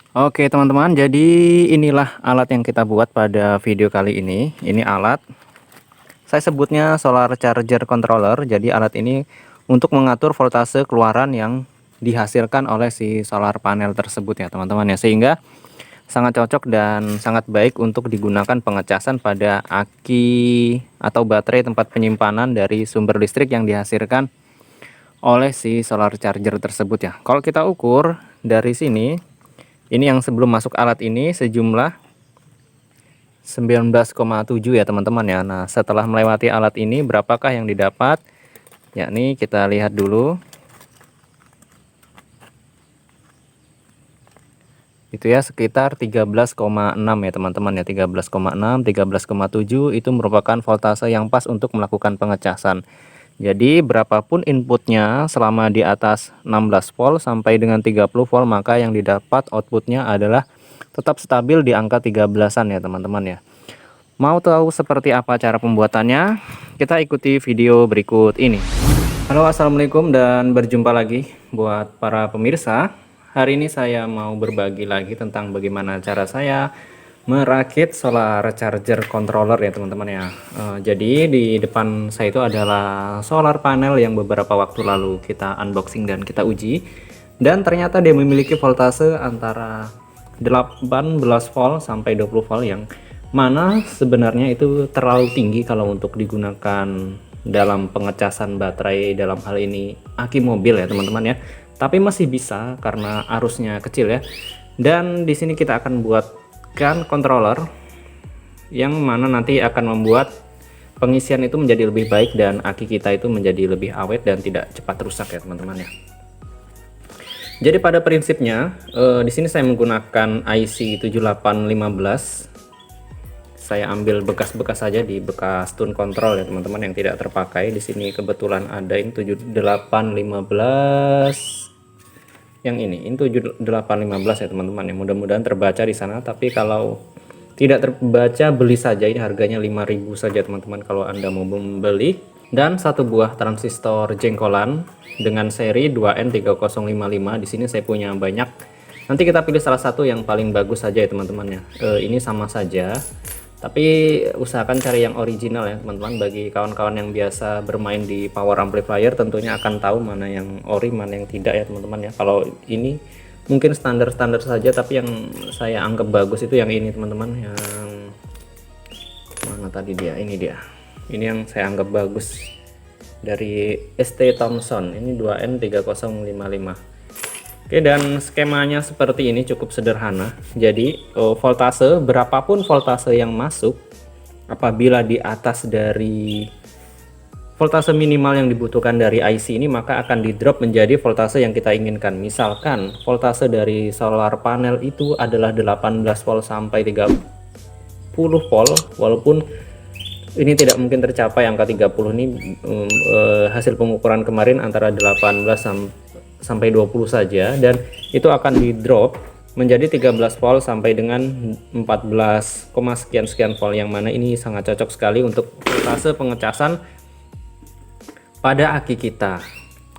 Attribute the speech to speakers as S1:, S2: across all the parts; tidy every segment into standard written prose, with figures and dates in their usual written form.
S1: Oke teman-teman, jadi inilah alat yang kita buat pada video kali ini. Ini alat, saya sebutnya solar charger controller. Jadi alat ini untuk mengatur voltase keluaran yang dihasilkan oleh si solar panel tersebut ya teman-teman ya. Sehingga sangat cocok dan sangat baik untuk digunakan pengecasan pada aki atau baterai tempat penyimpanan dari sumber listrik yang dihasilkan oleh si solar charger tersebut ya. Kalau kita ukur dari sini, ini yang sebelum masuk alat ini sejumlah 19,7 ya teman-teman ya. Nah, setelah melewati alat ini berapakah yang didapat? Yakni kita lihat dulu. Itu ya sekitar 13,6 ya teman-teman ya. 13,6, 13,7 itu merupakan voltase yang pas untuk melakukan pengecasan. Jadi berapapun inputnya selama di atas 16 volt sampai dengan 30 volt, maka yang didapat outputnya adalah tetap stabil di angka 13-an ya teman-teman ya. Mau tahu seperti apa cara pembuatannya? Kita ikuti video berikut ini. Halo, assalamualaikum dan berjumpa lagi buat para pemirsa. Hari ini saya mau berbagi lagi tentang bagaimana cara saya merakit solar charger controller ya teman-teman ya. Jadi di depan saya itu adalah solar panel yang beberapa waktu lalu kita unboxing dan kita uji. Dan ternyata dia memiliki voltase antara 18 volt sampai 20 volt, yang mana sebenarnya itu terlalu tinggi kalau untuk digunakan dalam pengecasan baterai, dalam hal ini aki mobil ya teman-teman ya. Tapi masih bisa karena arusnya kecil ya. Dan di sini kita akan buatkan controller yang mana nanti akan membuat pengisian itu menjadi lebih baik dan aki kita itu menjadi lebih awet dan tidak cepat rusak ya teman-teman ya. Jadi pada prinsipnya di sini saya menggunakan IC 7815. Saya ambil bekas-bekas saja di bekas tune control ya teman-teman yang tidak terpakai. Di sini kebetulan ada ini 7815. Yang ini 7815 ya teman-teman ya. Mudah-mudahan terbaca di sana, tapi kalau tidak terbaca beli saja, ini harganya 5.000 saja teman-teman kalau Anda mau membeli. Dan satu buah transistor jengkolan dengan seri 2N3055. Di sini saya punya banyak. Nanti kita pilih salah satu yang paling bagus saja ya teman-teman ya. Ini sama saja, tapi usahakan cari yang original ya teman-teman. Bagi kawan-kawan yang biasa bermain di power amplifier tentunya akan tahu mana yang ori, mana yang tidak ya teman-teman ya. Kalau ini mungkin standar-standar saja, tapi yang saya anggap bagus itu yang ini teman-teman. Yang mana tadi dia? Ini dia. Ini yang saya anggap bagus dari ST Thomson. Ini 2N3055. Oke, dan skemanya seperti ini, cukup sederhana. Jadi voltase, berapapun voltase yang masuk, apabila di atas dari voltase minimal yang dibutuhkan dari IC ini, maka akan di drop menjadi voltase yang kita inginkan. Misalkan voltase dari solar panel itu adalah 18 volt sampai 30 volt, walaupun ini tidak mungkin tercapai angka 30 ini, hasil pengukuran kemarin antara 18 sampai 20 saja, dan itu akan di drop menjadi 13 volt sampai dengan 14, sekian volt, yang mana ini sangat cocok sekali untuk voltase pengecasan pada aki kita.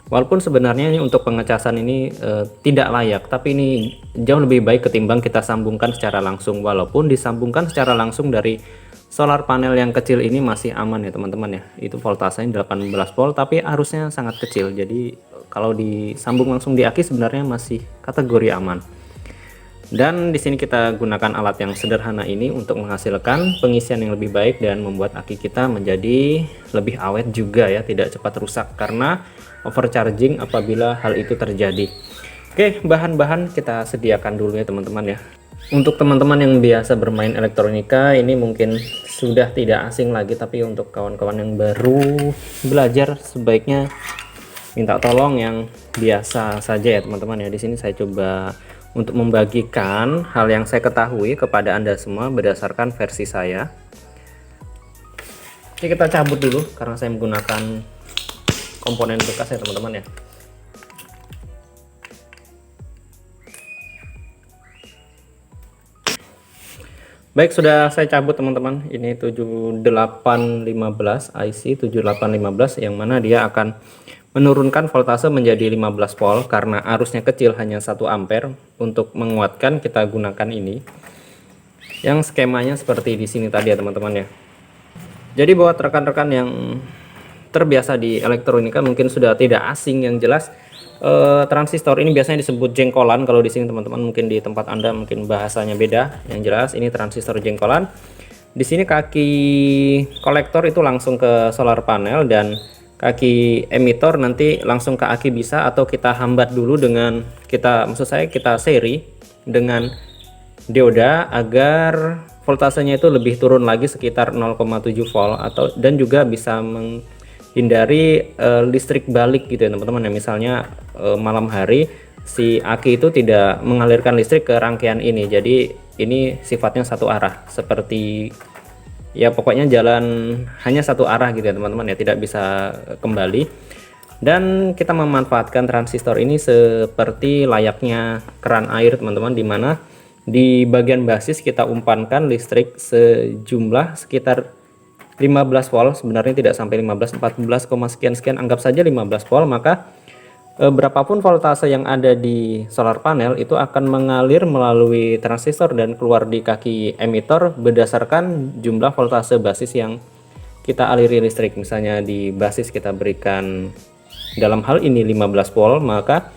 S1: Walaupun sebenarnya ini untuk pengecasan ini tidak layak, tapi ini jauh lebih baik ketimbang kita sambungkan secara langsung. Walaupun disambungkan secara langsung dari solar panel yang kecil ini masih aman ya teman-teman ya. Itu voltasenya 18 volt tapi arusnya sangat kecil. Jadi kalau disambung langsung di aki sebenarnya masih kategori aman. Dan di sini kita gunakan alat yang sederhana ini untuk menghasilkan pengisian yang lebih baik dan membuat aki kita menjadi lebih awet juga ya, tidak cepat rusak karena overcharging apabila hal itu terjadi. Oke, bahan-bahan kita sediakan dulu ya teman-teman ya. Untuk teman-teman yang biasa bermain elektronika ini mungkin sudah tidak asing lagi, tapi untuk kawan-kawan yang baru belajar sebaiknya minta tolong yang biasa saja ya teman-teman ya. Di sini saya coba untuk membagikan hal yang saya ketahui kepada Anda semua berdasarkan versi saya. Oke, kita cabut dulu karena saya menggunakan komponen bekas ya teman-teman ya. Baik, sudah saya cabut teman-teman. Ini 7815, IC 7815, yang mana dia akan menurunkan voltase menjadi 15 volt karena arusnya kecil hanya 1 ampere. Untuk menguatkan kita gunakan ini yang skemanya seperti di sini tadi ya teman-teman ya. Jadi buat rekan-rekan yang terbiasa di elektronika mungkin sudah tidak asing, yang jelas transistor ini biasanya disebut jengkolan kalau di sini teman-teman, mungkin di tempat Anda mungkin bahasanya beda. Yang jelas ini transistor jengkolan. Di sini kaki kolektor itu langsung ke solar panel dan kaki emitor nanti langsung ke aki bisa, atau kita hambat dulu dengan kita seri dengan dioda agar voltasenya itu lebih turun lagi sekitar 0,7 volt, atau dan juga bisa menghindari listrik balik gitu ya teman-teman ya. Misalnya malam hari si aki itu tidak mengalirkan listrik ke rangkaian ini, jadi ini sifatnya satu arah, seperti ya pokoknya jalan hanya satu arah gitu ya teman-teman ya, tidak bisa kembali. Dan kita memanfaatkan transistor ini seperti layaknya keran air teman-teman, dimana di bagian basis kita umpankan listrik sejumlah sekitar 15 volt, sebenarnya tidak sampai 15, 14, sekian, anggap saja 15 volt. Maka berapapun voltase yang ada di solar panel itu akan mengalir melalui transistor dan keluar di kaki emitor berdasarkan jumlah voltase basis yang kita aliri listrik. Misalnya di basis kita berikan dalam hal ini 15 volt, maka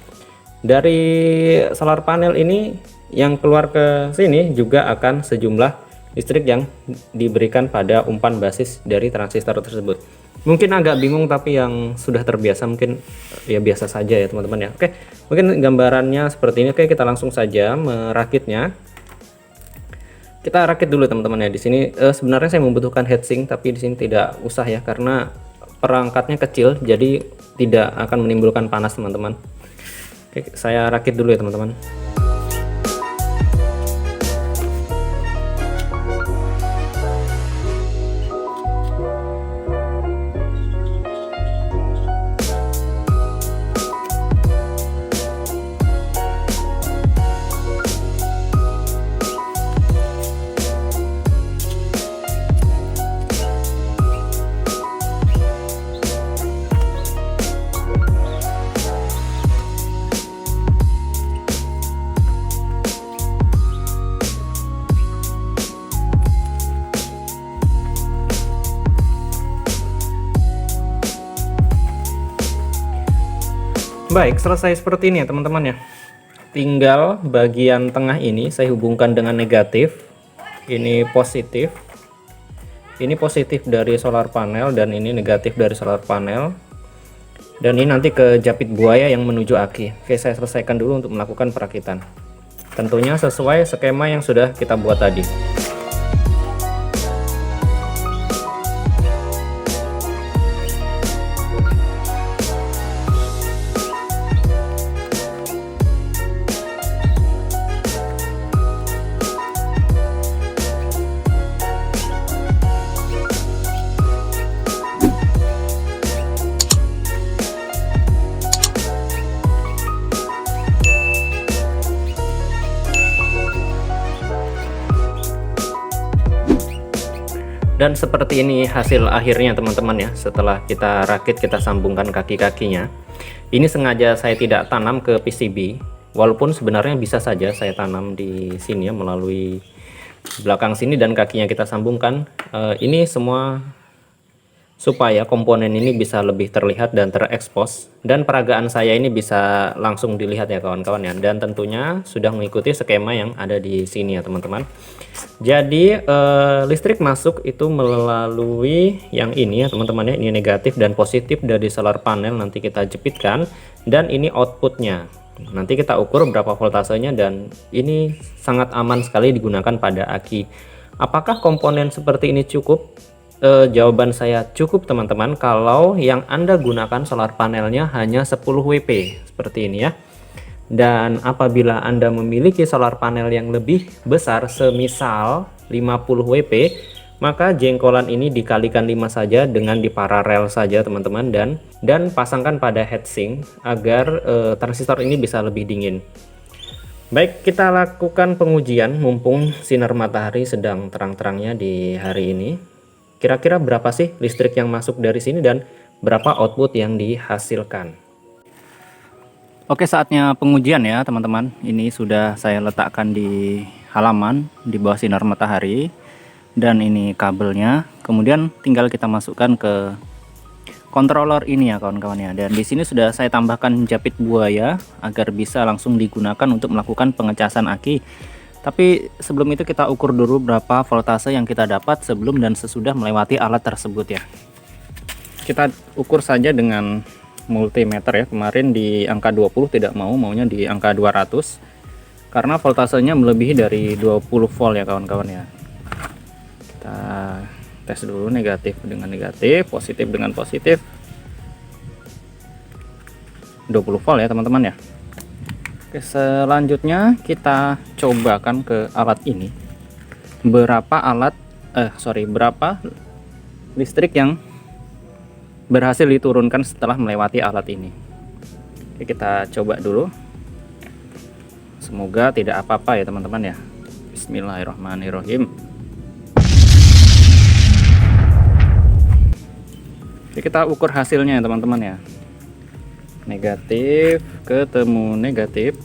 S1: dari solar panel ini yang keluar ke sini juga akan sejumlah listrik yang diberikan pada umpan basis dari transistor tersebut. Mungkin agak bingung, tapi yang sudah terbiasa mungkin ya biasa saja ya teman-teman ya. Oke, mungkin gambarannya seperti ini. Oke, kita langsung saja merakitnya. Kita rakit dulu teman-teman ya. Di sini sebenarnya saya membutuhkan heatsink, tapi di sini tidak usah ya karena perangkatnya kecil, jadi tidak akan menimbulkan panas teman-teman. Oke, saya rakit dulu ya teman-teman. Baik, selesai seperti ini ya teman-teman ya. Tinggal bagian tengah ini saya hubungkan dengan negatif. Ini positif. Ini positif dari solar panel dan ini negatif dari solar panel. Dan ini nanti ke japit buaya yang menuju aki. Oke, saya selesaikan dulu untuk melakukan perakitan. Tentunya sesuai skema yang sudah kita buat tadi. Dan seperti ini hasil akhirnya teman-teman ya. Setelah kita rakit, kita sambungkan kaki-kakinya. Ini sengaja saya tidak tanam ke PCB, walaupun sebenarnya bisa saja saya tanam di sini ya, melalui belakang sini, dan kakinya kita sambungkan. Ini semua supaya komponen ini bisa lebih terlihat dan terekspos, dan peragaan saya ini bisa langsung dilihat ya kawan-kawan ya. Dan tentunya sudah mengikuti skema yang ada di sini ya teman-teman. Jadi listrik masuk itu melalui yang ini ya teman-teman ya. Ini negatif dan positif dari solar panel, nanti kita jepitkan, dan ini outputnya. Nanti kita ukur berapa voltasenya, dan ini sangat aman sekali digunakan pada aki. Apakah komponen seperti ini cukup? Jawaban saya cukup teman-teman kalau yang Anda gunakan solar panelnya hanya 10 WP seperti ini ya. Dan apabila Anda memiliki solar panel yang lebih besar, semisal 50 WP, maka jengkolan ini dikalikan 5 saja dengan diparalel saja teman-teman, dan pasangkan pada heatsink agar transistor ini bisa lebih dingin. Baik, kita lakukan pengujian mumpung sinar matahari sedang terang-terangnya di hari ini. Kira-kira berapa sih listrik yang masuk dari sini dan berapa output yang dihasilkan. Oke, saatnya pengujian ya teman-teman. Ini sudah saya letakkan di halaman di bawah sinar matahari, dan ini kabelnya. Kemudian tinggal kita masukkan ke controller ini ya kawan-kawan ya. Dan di sini sudah saya tambahkan japit buaya agar bisa langsung digunakan untuk melakukan pengecasan aki. Tapi sebelum itu kita ukur dulu berapa voltase yang kita dapat sebelum dan sesudah melewati alat tersebut ya. Kita ukur saja dengan multimeter ya. Kemarin di angka 20 tidak maunya di angka 200 karena voltasenya melebihi dari 20 volt ya kawan-kawan ya. Kita tes dulu negatif dengan negatif, positif dengan positif. 20 volt ya teman-teman ya. Oke, selanjutnya kita cobakan ke alat ini berapa listrik yang berhasil diturunkan setelah melewati alat ini. Oke, kita coba dulu. Semoga tidak apa-apa ya teman-teman ya. Bismillahirrahmanirrahim. Oke, kita ukur hasilnya ya teman-teman ya. Negatif ketemu negatif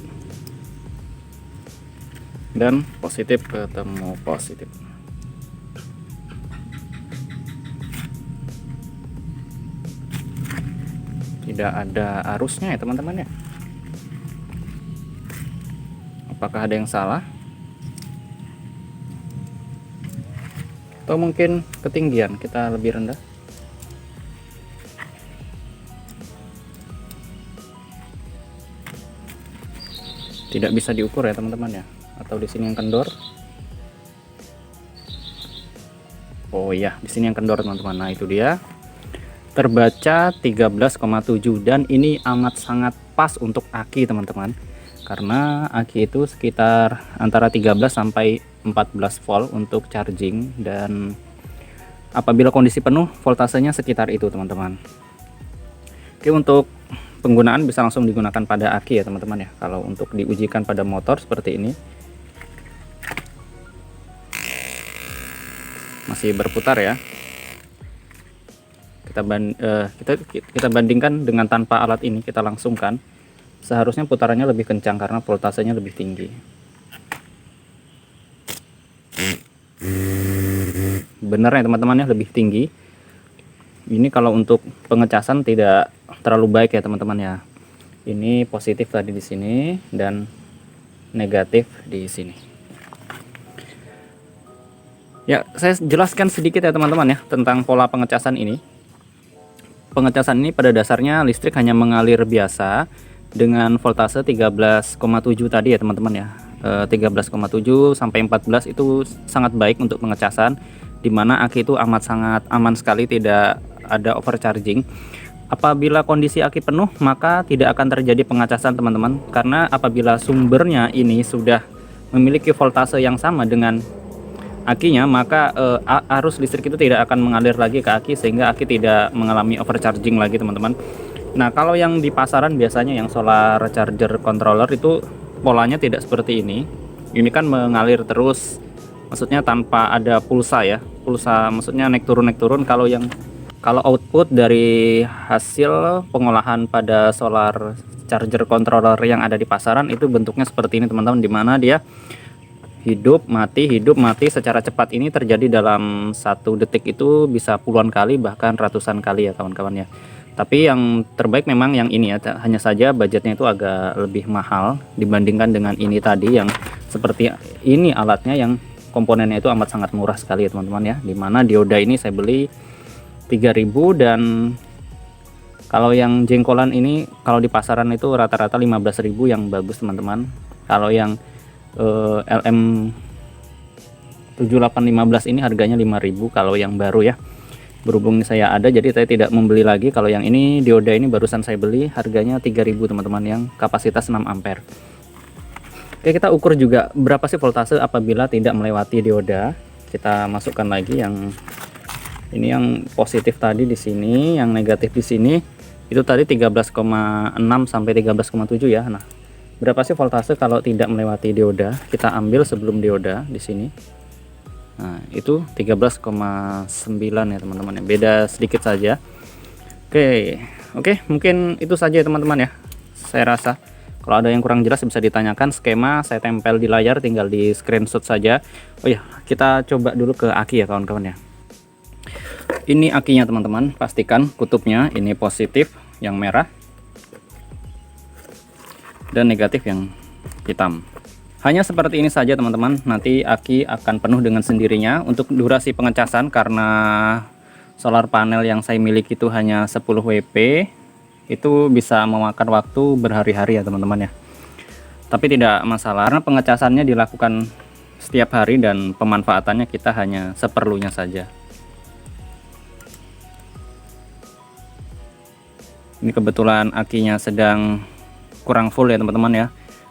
S1: dan positif ketemu positif. Tidak ada arusnya ya teman-teman ya. Apakah ada yang salah? Atau mungkin ketinggian kita lebih rendah? Tidak bisa diukur ya teman-teman ya. Atau di sini yang kendor? Oh iya, di sini yang kendor teman-teman. Nah, itu dia. Terbaca 13,7 dan ini amat sangat pas untuk aki teman-teman, karena aki itu sekitar antara 13 sampai 14 volt untuk charging, dan apabila kondisi penuh voltasenya sekitar itu teman-teman. Oke, untuk penggunaan bisa langsung digunakan pada aki ya teman-teman ya. Kalau untuk diujikan pada motor seperti ini masih berputar ya. Kita bandingkan dengan tanpa alat ini, kita langsungkan, seharusnya putarannya lebih kencang karena voltasenya lebih tinggi. Benar ya teman-teman ya, lebih tinggi. Ini kalau untuk pengecasan tidak terlalu baik ya teman-teman ya. Ini positif tadi di sini dan negatif di sini. Ya, saya jelaskan sedikit ya teman-teman ya tentang pola pengecasan ini. Pengecasan ini pada dasarnya listrik hanya mengalir biasa dengan voltase 13,7 tadi ya teman-teman ya. 13,7 sampai 14 itu sangat baik untuk pengecasan, dimana aki itu amat sangat aman sekali, tidak ada overcharging. Apabila kondisi aki penuh maka tidak akan terjadi pengecasan teman-teman, karena apabila sumbernya ini sudah memiliki voltase yang sama dengan akinya, maka arus listrik itu tidak akan mengalir lagi ke aki sehingga aki tidak mengalami overcharging lagi teman-teman. Nah, kalau yang di pasaran biasanya yang solar charger controller itu polanya tidak seperti ini. Ini kan mengalir terus, maksudnya tanpa ada pulsa ya. Pulsa maksudnya naik turun. Kalau output dari hasil pengolahan pada solar charger controller yang ada di pasaran itu bentuknya seperti ini teman-teman, dimana dia hidup mati secara cepat. Ini terjadi dalam 1 detik itu bisa puluhan kali bahkan ratusan kali ya kawan-kawan ya. Tapi yang terbaik memang yang ini ya, hanya saja budgetnya itu agak lebih mahal dibandingkan dengan ini tadi yang seperti ini alatnya, yang komponennya itu amat sangat murah sekali ya teman-teman ya. Dimana dioda ini saya beli 3.000, dan kalau yang jengkolan ini kalau di pasaran itu rata-rata 15.000 yang bagus teman-teman. Kalau yang LM 7815 ini harganya 5.000 kalau yang baru ya. Berhubung saya ada jadi saya tidak membeli lagi. Kalau yang ini dioda ini barusan saya beli, harganya 3.000 teman-teman, yang kapasitas 6 ampere. Oke, kita ukur juga berapa sih voltase apabila tidak melewati dioda. Kita masukkan lagi yang ini, yang positif tadi di sini, yang negatif di sini. Itu tadi 13,6 sampai 13,7 ya. Nah, berapa sih voltase kalau tidak melewati dioda? Kita ambil sebelum dioda di sini. Nah, itu 13,9 ya teman-teman. Beda sedikit saja. Oke, oke, mungkin itu saja ya teman-teman ya. Saya rasa kalau ada yang kurang jelas bisa ditanyakan. Skema saya tempel di layar, tinggal di screenshot saja. Oh ya, kita coba dulu ke aki ya kawan-kawan ya. Ini akinya teman-teman, pastikan kutubnya ini positif yang merah dan negatif yang hitam. Hanya seperti ini saja teman-teman, nanti aki akan penuh dengan sendirinya. Untuk durasi pengecasan, karena solar panel yang saya miliki itu hanya 10 WP, itu bisa memakan waktu berhari-hari ya teman-teman ya. Tapi tidak masalah, karena pengecasannya dilakukan setiap hari dan pemanfaatannya kita hanya seperlunya saja. Ini kebetulan akinya sedang kurang full ya teman-teman ya.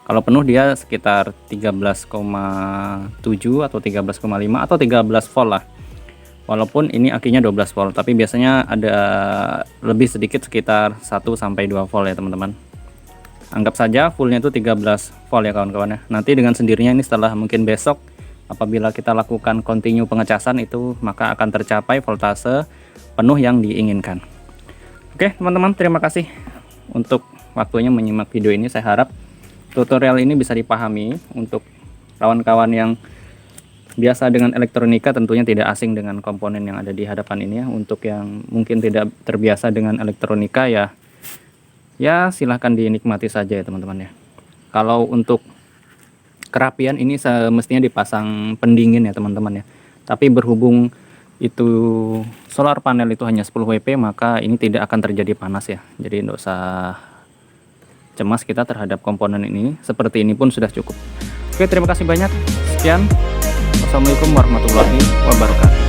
S1: Kalau penuh dia sekitar 13,7 atau 13,5 atau 13 volt lah. Walaupun ini akinya 12 volt, tapi biasanya ada lebih sedikit sekitar 1 sampai 2 volt ya teman-teman. Anggap saja fullnya itu 13 volt ya kawan-kawan ya. Nanti dengan sendirinya ini setelah mungkin besok apabila kita lakukan continue pengecasan itu, maka akan tercapai voltase penuh yang diinginkan. Oke teman-teman, terima kasih untuk waktunya menyimak video ini. Saya harap tutorial ini bisa dipahami untuk kawan-kawan yang biasa dengan elektronika, tentunya tidak asing dengan komponen yang ada di hadapan ini ya. Untuk yang mungkin tidak terbiasa dengan elektronika ya silahkan dinikmati saja ya teman-teman ya. Kalau untuk kerapian ini semestinya dipasang pendingin ya teman-teman ya. Tapi berhubung itu solar panel itu hanya 10 WP, maka ini tidak akan terjadi panas ya. Jadi tidak usah cemas kita terhadap komponen ini, seperti ini pun sudah cukup. Oke, terima kasih banyak. Sekian. Wassalamualaikum warahmatullahi wabarakatuh.